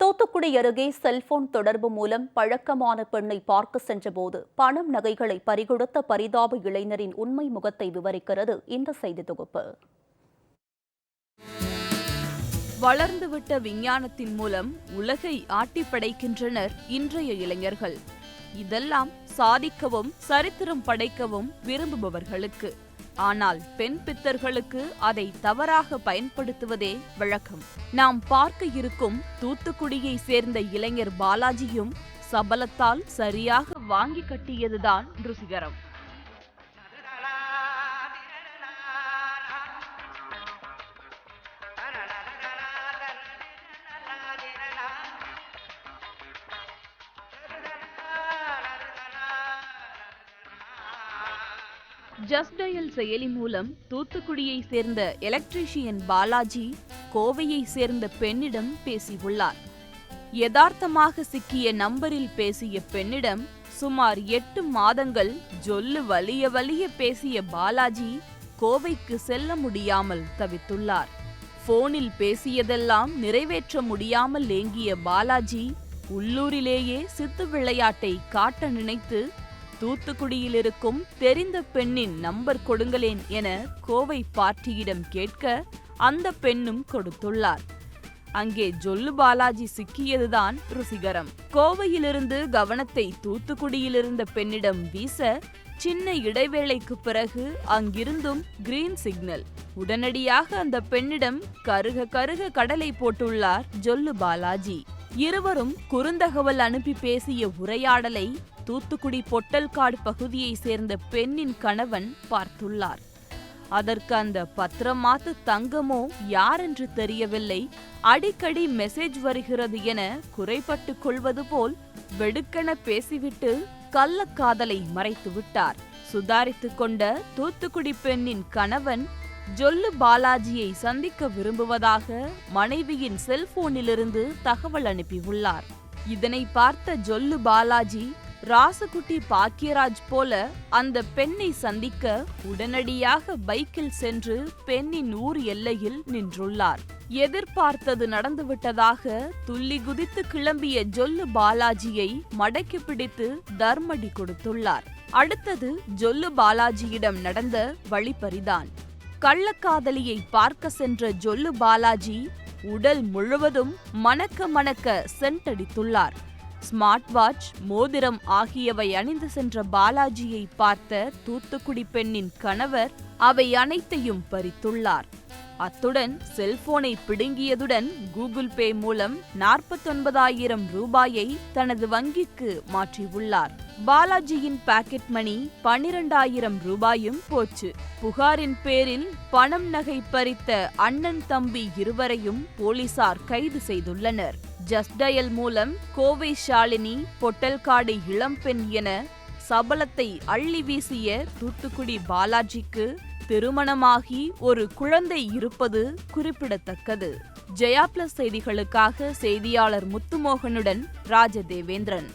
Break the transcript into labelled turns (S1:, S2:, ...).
S1: தூத்துக்குடி அருகே செல்போன் தொடர்பு மூலம் பழக்கமான பெண்ணை பார்க்க சென்றபோது பணம் நகைகளை பறிகொடுத்த பரிதாப இளைஞரின் உண்மை முகத்தை விவரிக்கிறது இந்த செய்தி தொகுப்பு.
S2: வளர்ந்துவிட்ட விஞ்ஞானத்தின் மூலம் உலகை ஆட்டிப்படைக்கின்றனர் இன்றைய இளைஞர்கள். இதெல்லாம் சாதிக்கவும் சரித்திரம் படைக்கவும் விரும்புபவர்களுக்கு. ஆனால் பெண் பித்தர்களுக்கு அதை தவறாக பயன்படுத்துவதே வழக்கம். நாம் பார்க்க இருக்கும் தூத்துக்குடியை சேர்ந்த இளைஞர் பாலாஜியும் சபலத்தால் சரியாக வாங்கி கட்டியதுதான் ருசிகரம். ஜஸ்ட் டயல் செயலி மூலம் தூத்துக்குடியை சேர்ந்த எலக்ட்ரீஷியன் பாலாஜி கோவையை சேர்ந்த பெண்ணிடம் பேசியுள்ளார். யதார்த்தமாக சிக்கிய நம்பரில் பேசிய பெண்ணிடம் சுமார் 8 மாதங்கள் ஜொல்லு வலிய வலிய பேசிய பாலாஜி கோவைக்கு செல்ல முடியாமல் தவித்துள்ளார். போனில் பேசியதெல்லாம் நிறைவேற்ற முடியாமல் ஏங்கிய பாலாஜி உள்ளூரிலேயே சித்து விளையாட்டை காட்ட நினைத்து தூத்துக்குடியில் இருக்கும் தெரிந்த பெண்ணின் நம்பர் கொடுங்களேன் என கோவை பார்ட்டியிடம் கேட்க அந்த பெண்ணும் கொடுத்துள்ளார். அங்கே ஜொல்லு பாலாஜி சிக்கியதுதான் ருசிகரம். கோவையிலிருந்து கவனத்தை தூத்துக்குடியில் இருந்த பெண்ணிடம் வீச சின்ன இடைவேளைக்கு பிறகு அங்கிருந்தும் கிரீன் சிக்னல். உடனடியாக அந்த பெண்ணிடம் கருக கருக கடலை போட்டுள்ளார் ஜொல்லு பாலாஜி. இருவரும் குறுந்தகவல் அனுப்பி பேசிய உரையாடலை தூத்துக்குடி பொட்டல்காடு பகுதியை சேர்ந்த பெண்ணின் கணவன் பார்த்துள்ளார். அதற்கு அந்த பத்திரமாத்து தங்கமோ யாரென்று தெரியவில்லை, அடிக்கடி மெசேஜ் வருகிறது என குறைபட்டுக் கொள்வது போல் வெடுக்கென பேசிவிட்டு கள்ளக்காதலை மறைத்து விட்டார். சுதாரித்துக் கொண்ட தூத்துக்குடி பெண்ணின் கணவன் ஜொல்லு பாலாஜியை சந்திக்க விரும்புவதாக மனைவியின் செல்போனிலிருந்து தகவல் அனுப்பியுள்ளார். இதனை பார்த்த ஜொல்லு பாலாஜி ராசகுட்டி பாக்கியராஜ் போல அந்த பெண்ணை சந்திக்க உடனடியாக பைக்கில் சென்று பெண்ணின் ஊர் எல்லையில் நின்றுள்ளார். எதிர்பார்த்தது நடந்துவிட்டதாக துள்ளி குதித்து கிளம்பிய ஜொல்லு பாலாஜியை மடக்கி பிடித்து தர்மடி கொடுத்துள்ளார். அடுத்தது ஜொல்லு பாலாஜியிடம் நடந்த வழிப்பறிதான். கள்ளக்காதலியை பார்க்க சென்ற ஜொல்லு பாலாஜி உடல் முழுவதும் மணக்க மணக்க சென்ட் அடித்துள்ளார். ஸ்மார்ட் வாட்ச், மோதிரம் ஆகியவை அணிந்து சென்ற பாலாஜியை பார்த்த தூத்துக்குடி பெண்ணின் கணவர் அவை அனைத்தையும் பறித்துள்ளார். அத்துடன் செல்போனை பிடுங்கியதுடன் கூகுள் பே மூலம் 49,000 ரூபாயை தனது வங்கிக்கு மாற்றியுள்ளார். பாலாஜியின் பாக்கெட் மணி 12,000 ரூபாயும் போச்சு. புகாரின் பேரில் பணம் நகை பறித்த அண்ணன் தம்பி இருவரையும் போலீசார் கைது செய்துள்ளனர். ஜஸ்ட் டயல் மூலம் கோவை ஷாலினி, பொட்டல்காடு இளம்பெண் என சபலத்தை அள்ளி வீசிய தூத்துக்குடி பாலாஜிக்கு திருமணமாகி ஒரு குழந்தை இருப்பது குறிப்பிடத்தக்கது. ஜெயா பிளஸ் செய்திகளுக்காக செய்தியாளர் முத்துமோகனுடன் ராஜதேவேந்திரன்.